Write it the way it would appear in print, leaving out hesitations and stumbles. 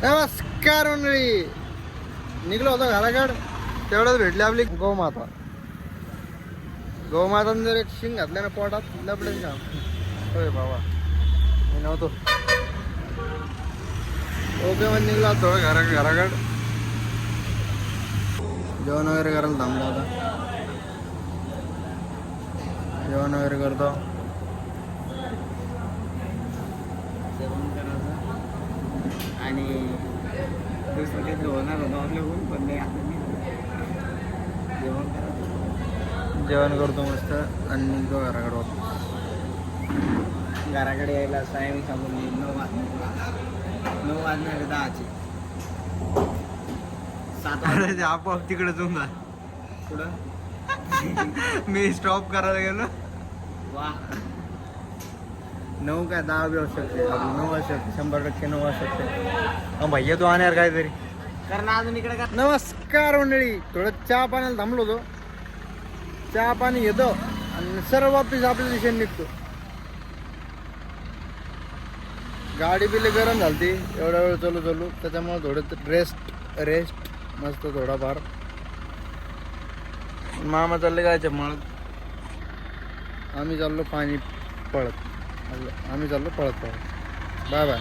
नमस्कार मंडळी. निघलो होतो घराकड, तेवढंच भेटली आपली गोमाता. गोमाताने जर एक शिंग घातल्या ना पोटात लपडेल का. होय बाबा, मी नव्हतो. ओके मग निघलो थोडं घराकड. जेवण वगैरे करायला थांबलो आता. जेवण वगैरे करतो. जेवण करायचं आणि दुसरं काहीतरी होणार होतं आपल्याकडून, पण नाही आता मी जेवण करायचं. जेवण करतो मस्त आणि निघतो घराकडे वापस. घराकडे यायला टायमिंग सांगून 9 वाजणार 10चे. 7 वाजता आपोआप तिकडे जाऊन जा. पुढं मी स्टॉप करायला गेलो. वा 9 काय 10 बी असू शकते. आपलं 9 असू शकते, 100% 9 असू शकते. भैया तू आणणार काहीतरी. कारण अजून इकडे का. नमस्कार मंडळी. थोडं चहा पाण्याला थांबलो होतो. चहा पाणी घेतो आणि सर्व वापस आपल्या दिशेने निघतो. गाडी बिले गरम झालती एवढा वेळ चालू त्याच्यामुळे थोडं रेस्ट मस्त थोडाफार. मामा चालले गायचे मळत, आम्ही चाललो पळत. Bye bye.